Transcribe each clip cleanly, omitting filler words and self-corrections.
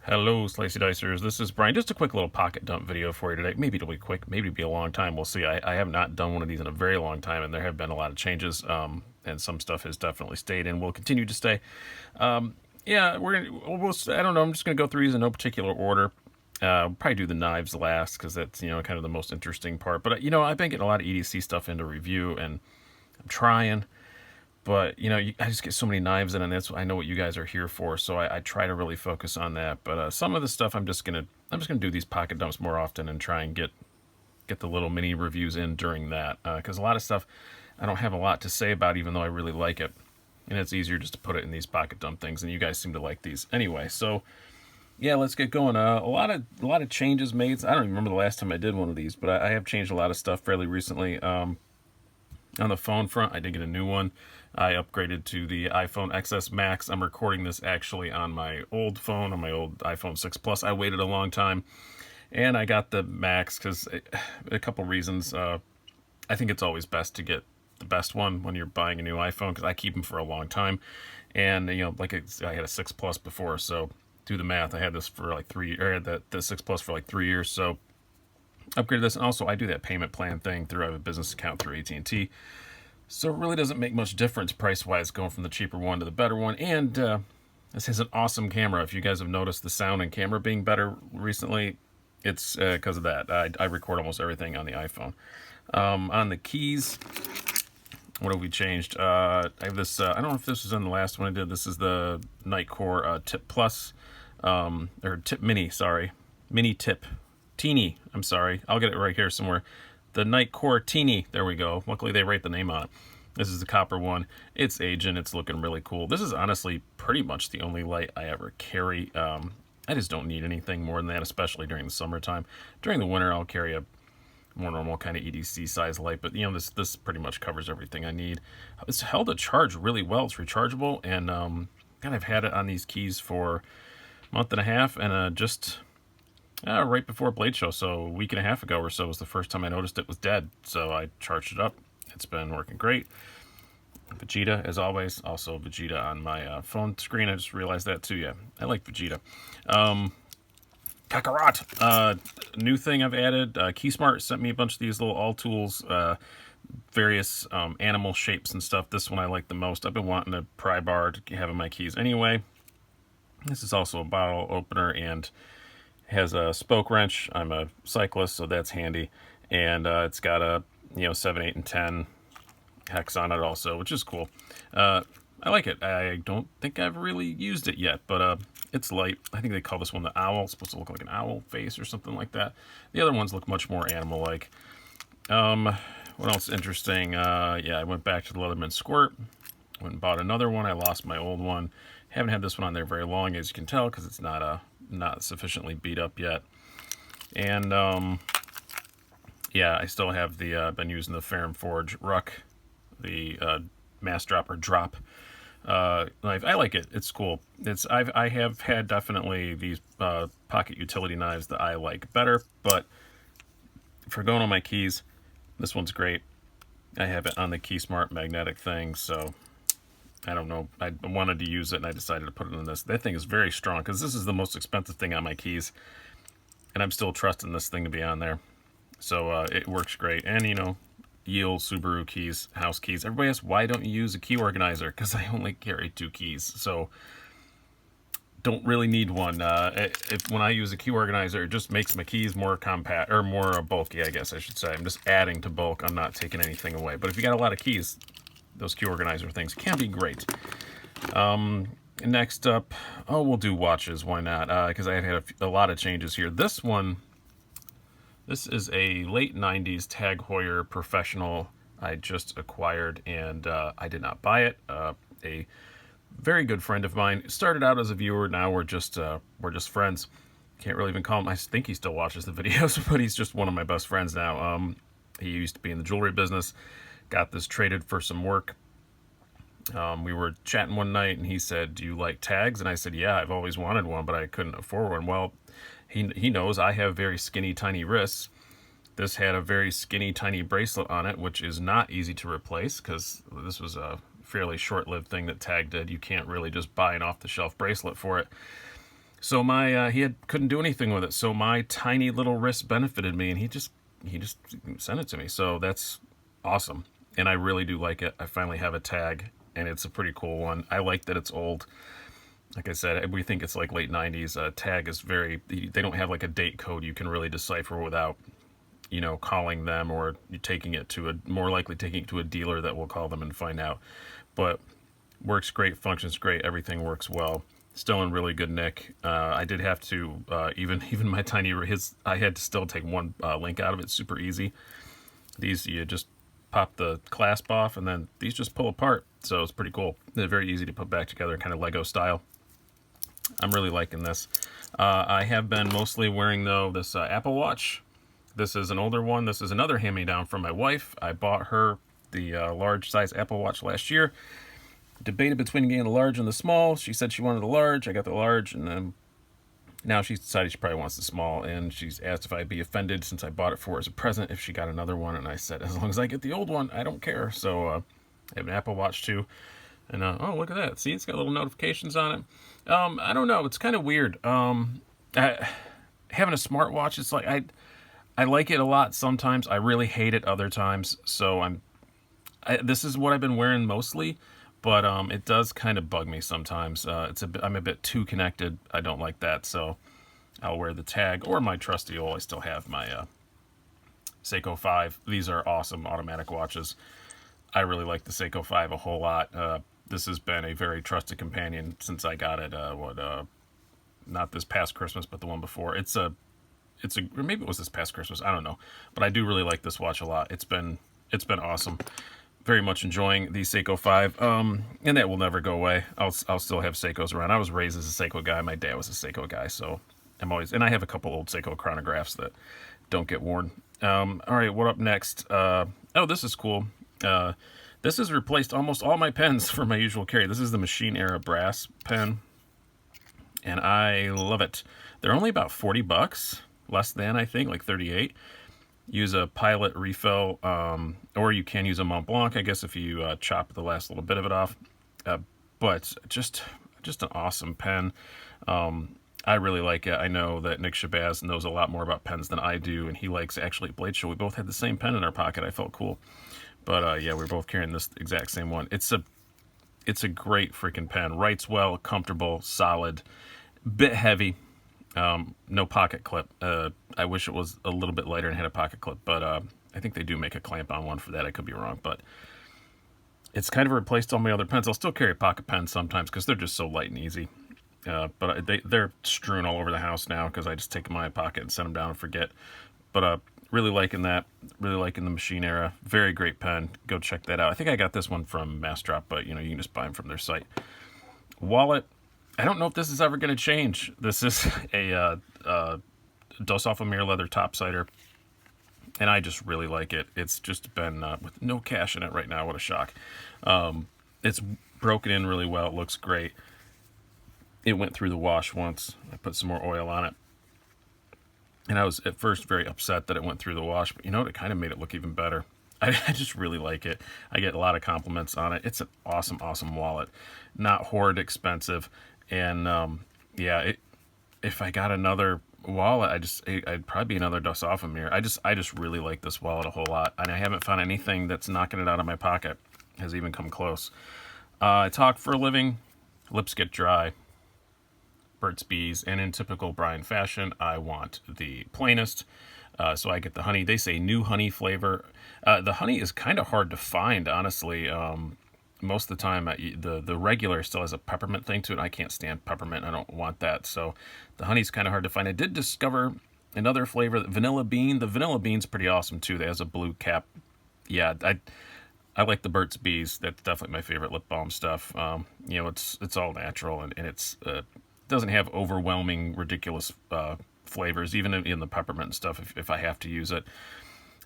Hello, Slicey Dicers. This is Brian. Just a quick little pocket dump video for you today. Maybe it'll be quick. Maybe it'll be a long time. We'll see. I have not done one of these in a very long time, and there have been a lot of changes, and some stuff has definitely stayed and will continue to stay. Yeah, I don't know. I'm just gonna go through these in no particular order. Probably do the knives last because that's kind of the most interesting part. But I've been getting a lot of EDC stuff into review, and I'm trying. But I just get so many knives in, and that's I know what you guys are here for. So I try to really focus on that. But some of the stuff I'm just gonna do these pocket dumps more often and try and get the little mini reviews in during that. Because a lot of stuff I don't have a lot to say about, even though I really like it, and it's easier just to put it in these pocket dump things. And you guys seem to like these anyway. So yeah, let's get going. A lot of changes made. I don't even remember the last time I did one of these, but I have changed a lot of stuff fairly recently. On the phone front, I did get a new one. I upgraded to the iPhone XS Max. I'm recording this actually on my old phone, on my old iPhone 6 Plus. I waited a long time, and I got the Max because a couple reasons. I think it's always best to get the best one when you're buying a new iPhone because I keep them for a long time. And I had a 6 Plus before, so do the math. I had this for like the 6 Plus for like 3 years, so upgraded this. And also I do that payment plan thing through, I have a business account through AT&T, so it really doesn't make much difference price wise going from the cheaper one to the better one. And this has an awesome camera. If you guys have noticed the sound and camera being better recently, it's because of that. I record almost everything on the iPhone. On the keys, what have we changed? I have this, I don't know if this was in the last one I did. This is the Nightcore Tip Plus, or Tip Mini, sorry. Mini Tip. Teeny, I'm sorry. I'll get it right here somewhere. The Nightcore Teeny, there we go. Luckily they write the name on it. This is the copper one. It's aging, it's looking really cool. This is honestly pretty much the only light I ever carry. I just don't need anything more than that, especially during the summertime. During the winter, I'll carry a more normal kind of EDC size light, but this pretty much covers everything I need. It's held a charge really well. It's rechargeable, and God, I've had it on these keys for a month and a half, and just right before Blade Show, so a week and a half ago or so, was the first time I noticed it was dead. So I charged it up. It's been working great. Vegeta, as always. Also Vegeta on my phone screen. I just realized that too. Yeah, I like Vegeta. Kakarot. New thing I've added. Keysmart sent me a bunch of these little all tools, various animal shapes and stuff. This one I like the most. I've been wanting a pry bar to have in my keys anyway. This is also a bottle opener and has a spoke wrench. I'm a cyclist, so that's handy. And it's got a 7, 8, and 10 hex on it also, which is cool. I like it. I don't think I've really used it yet, but it's light. I think they call this one the owl. It's supposed to look like an owl face or something like that. The other ones look much more animal-like. What else interesting? Yeah, I went back to the Leatherman Squirt. Went and bought another one. I lost my old one. Haven't had this one on there very long, as you can tell, because it's not sufficiently beat up yet. And yeah, I still have the been using the Ferrum Forge Ruck, the Mass Dropper Drop knife. I like it. It's cool. I have had definitely these pocket utility knives that I like better, but for going on my keys, this one's great. I have it on the Keysmart magnetic thing, so I don't know. I wanted to use it, and I decided to put it in this. That thing is very strong, because this is the most expensive thing on my keys, and I'm still trusting this thing to be on there. So it works great. And, Yale, Subaru keys, house keys. Everybody asks, why don't you use a key organizer? Because I only carry 2 keys, so don't really need one. When I use a key organizer, it just makes my keys more compact, or more bulky, I guess I should say. I'm just adding to bulk. I'm not taking anything away. But if you got a lot of keys, those key organizer things can be great. Next up, we'll do watches. Why not? Because I have had a lot of changes here. This is a late 90s Tag Heuer Professional I just acquired, and I did not buy it. A very good friend of mine started out as a viewer. Now we're just friends. Can't really even call him. I think he still watches the videos, but he's just one of my best friends now. He used to be in the jewelry business. Got this traded for some work. We were chatting one night, and he said, "Do you like tags?" And I said, "Yeah, I've always wanted one, but I couldn't afford one." Well, he knows I have very skinny, tiny wrists. This had a very skinny, tiny bracelet on it, which is not easy to replace, because this was a fairly short-lived thing that Tag did. You can't really just buy an off-the-shelf bracelet for it. So my couldn't do anything with it. So my tiny little wrist benefited me, and he just sent it to me. So that's awesome, and I really do like it. I finally have a tag, and it's a pretty cool one. I like that it's old. Like I said, we think it's like late 90s. Tag is they don't have like a date code you can really decipher without, calling them, or you taking it to more likely taking it to a dealer that will call them and find out. But works great, functions great, everything works well. Still in really good nick. I did have to, even my tiny, I had to still take one link out of it. Super easy. These, you just pop the clasp off, and then these just pull apart. So it's pretty cool. They're very easy to put back together, kind of Lego style. I'm really liking this. I have been mostly wearing, though, this Apple Watch. This is an older one. This is another hand-me-down from my wife. I bought her the large size Apple Watch last year. Debated between getting the large and the small. She said she wanted the large. I got the large, and then now she's decided she probably wants the small, and she's asked if I'd be offended since I bought it for her as a present if she got another one, and I said, as long as I get the old one, I don't care. So I have an Apple Watch too, and oh, look at that. See, it's got little notifications on it. I don't know. It's kind of weird. Having a smartwatch, it's like I like it a lot sometimes. I really hate it other times. So this is what I've been wearing mostly, but it does kind of bug me sometimes. I'm a bit too connected. I don't like that, so I'll wear the tag or my trusty old. I still have my Seiko 5. These are awesome automatic watches. I really like the Seiko 5 a whole lot. This has been a very trusted companion since I got it. Not this past Christmas, but the one before. Or maybe it was this past Christmas. I don't know, but I do really like this watch a lot. It's been awesome. Very much enjoying the Seiko 5, and that will never go away. I'll still have Seikos around. I was raised as a Seiko guy. My dad was a Seiko guy, so and I have a couple old Seiko chronographs that don't get worn. All right, what up next? This is cool. This has replaced almost all my pens for my usual carry. This is the Machine Era brass pen, and I love it. They're only about $40, less than, I think, like 38. Use a Pilot refill, or you can use a Mont Blanc, I guess, if you chop the last little bit of it off. But just an awesome pen. I really like it. I know that Nick Shabazz knows a lot more about pens than I do, and he likes actually Blade Show. We both had the same pen in our pocket. I felt cool. But yeah, we're both carrying this exact same one. It's a great freaking pen. Writes well, comfortable, solid, bit heavy. No pocket clip. I wish it was a little bit lighter and had a pocket clip, but I think they do make a clamp on one for that. I could be wrong, but it's kind of replaced all my other pens. I'll still carry a pocket pen sometimes because they're just so light and easy. But they're strewn all over the house now because I just take them in my pocket and set them down and forget. But really liking that. Really liking the Machine Era. Very great pen. Go check that out. I think I got this one from Massdrop, but you can just buy them from their site. Wallet. I don't know if this is ever going to change. This is a Dos Alphamir leather topsider, and I just really like it. It's just been with no cash in it right now. What a shock. It's broken in really well. It looks great. It went through the wash once. I put some more oil on it, and I was at first very upset that it went through the wash, but it kind of made it look even better. I just really like it. I get a lot of compliments on it. It's an awesome, awesome wallet. Not horrid expensive. And yeah, if I got another wallet, I'd probably be another Dos Alphamir. I just really like this wallet a whole lot, and I haven't found anything that's knocking it out of my pocket has even come close. I talk for a living. Lips get dry. Burt's Bees, and in typical Brian fashion, I want the plainest. So I get the honey. They say new honey flavor. The honey is kind of hard to find, honestly. Most of the time, the regular still has a peppermint thing to it. I can't stand peppermint. I don't want that. So the honey's kind of hard to find. I did discover another flavor, vanilla bean. The vanilla bean's pretty awesome too. That has a blue cap. Yeah, I like the Burt's Bees. That's definitely my favorite lip balm stuff. It's all natural, and it's doesn't have overwhelming, ridiculous flavors, even in the peppermint stuff. If I have to use it.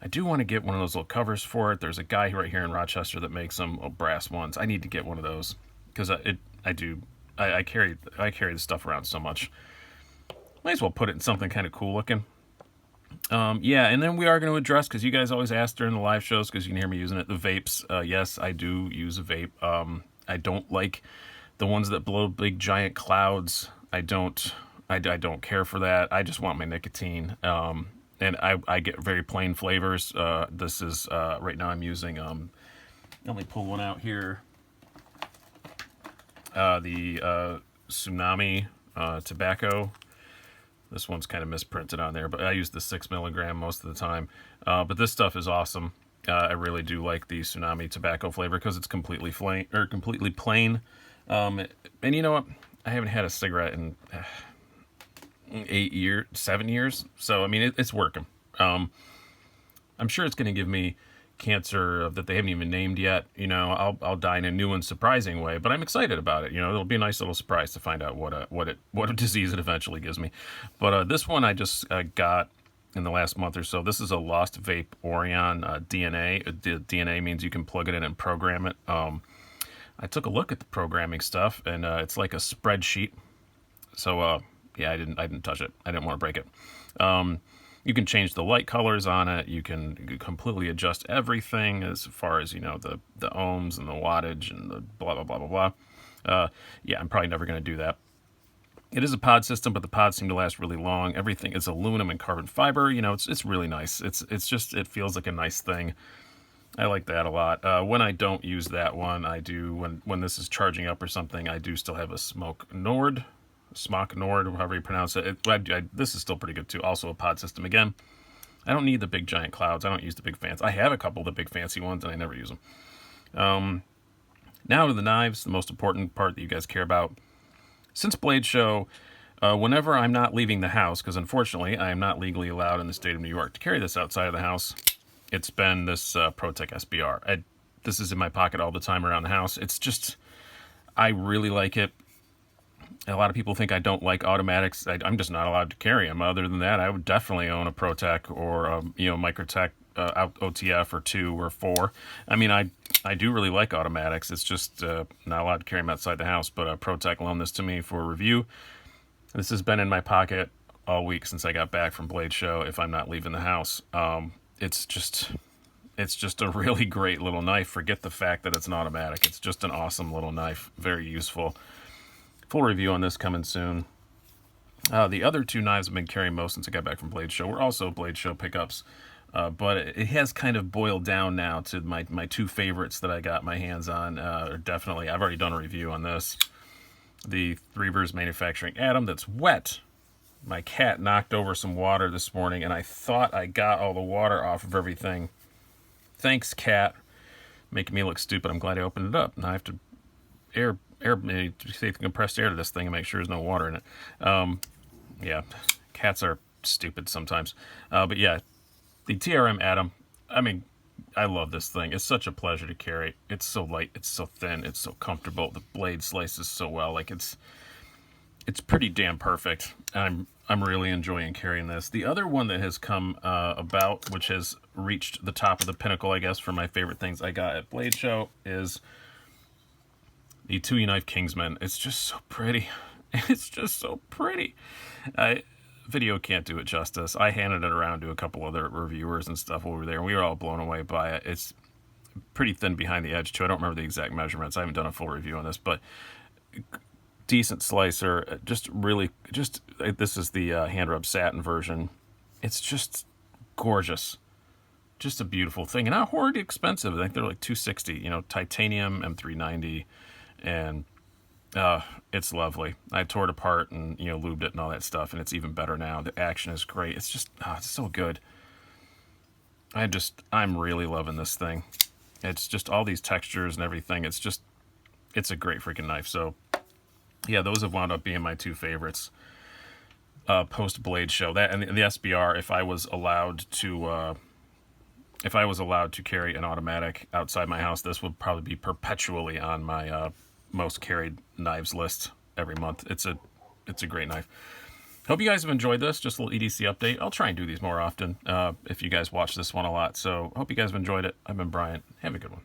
I do want to get one of those little covers for it. There's a guy right here in Rochester that makes some brass ones. I need to get one of those because I carry the stuff around so much. Might as well put it in something kind of cool looking. Yeah, and then we are going to address, because you guys always ask during the live shows, because you can hear me using it, the vapes. Yes, I do use a vape. I don't like the ones that blow big giant clouds. I don't I don't care for that. I just want my nicotine. And I get very plain flavors. This is, right now I'm using, let me pull one out here. The Tsunami Tobacco. This one's kind of misprinted on there, but I use the 6 milligram most of the time. But this stuff is awesome. I really do like the Tsunami Tobacco flavor because it's completely plain. And you know what? I haven't had a cigarette in 7 years. So, I mean, it's working. I'm sure it's going to give me cancer that they haven't even named yet. You know, I'll die in a new and surprising way, but I'm excited about it. You know, it'll be a nice little surprise to find out what a disease it eventually gives me. But this one I just got in the last month or so. This is a Lost Vape Orion DNA. DNA means you can plug it in and program it. I took a look at the programming stuff, and it's like a spreadsheet. So yeah, I didn't touch it. I didn't want to break it. You can change the light colors on it. You can completely adjust everything as far as, you know, the ohms and the wattage and the blah, blah, blah, blah, blah. Yeah, I'm probably never going to do that. It is a pod system, but the pods seem to last really long. Everything is aluminum and carbon fiber. You know, it's really nice. It's just, it feels like a nice thing. I like that a lot. When I don't use that one, I do, when this is charging up or something, I do still have a Smoke Nord, however you pronounce it. This is still pretty good too. Also a pod system again. I don't need the big giant clouds. I don't use the big fans. I have a couple of the big fancy ones and I never use them. Now to the knives, the most important part that you guys care about. Since Blade Show, whenever I'm not leaving the house, because unfortunately I am not legally allowed in the state of New York to carry this outside of the house, it's been this ProTech SBR. This is in my pocket all the time around the house. It's just, I really like it. A lot of people think I don't like automatics. I'm just not allowed to carry them. Other than that, I would definitely own a ProTech or you know, Microtech OTF or 2 or 4. I mean, I do really like automatics. It's just not allowed to carry them outside the house. But ProTech loaned this to me for review. This has been in my pocket all week since I got back from Blade Show. If I'm not leaving the house, it's just a really great little knife. Forget the fact that it's an automatic. It's just an awesome little knife. Very useful. Full review on this coming soon. The other 2 knives I've been carrying most since I got back from Blade Show were also Blade Show pickups. But it has kind of boiled down now to my 2 favorites that I got my hands on. Definitely, I've already done a review on this. The Reavers Manufacturing Atom that's wet. My cat knocked over some water this morning, and I thought I got all the water off of everything. Thanks, cat. Making me look stupid. I'm glad I opened it up. Now I have to take compressed air to this thing and make sure there's no water in it. Yeah, cats are stupid sometimes. But yeah, the TRM Atom, I mean, I love this thing. It's such a pleasure to carry. It's so light, it's so thin, it's so comfortable. The blade slices so well. Like, it's pretty damn perfect. I'm really enjoying carrying this. The other one that has come about, which has reached the top of the pinnacle, I guess, for my favorite things I got at Blade Show, is the 2U Knife Kingsman. It's just so pretty. It's just so pretty. Video can't do it justice. I handed it around to a couple other reviewers and stuff over there, and we were all blown away by it. It's pretty thin behind the edge, too. I don't remember the exact measurements. I haven't done a full review on this, but decent slicer. This is the hand rub satin version. It's just gorgeous. Just a beautiful thing, and not horribly expensive. I think they're like $260. You know, titanium M390, and it's lovely. I tore it apart and, you know, lubed it and all that stuff, and it's even better now. The action is great. It's just, it's so good. I'm really loving this thing. It's just all these textures and everything. It's a great freaking knife. So yeah, those have wound up being my 2 favorites post Blade Show. That and the SBR. If I was allowed to carry an automatic outside my house, this would probably be perpetually on my most carried knives list every month. It's a great knife. Hope you guys have enjoyed this. Just a little EDC update. I'll try and do these more often if you guys watch this one a lot. So hope you guys have enjoyed it. I've been Brian. Have a good one.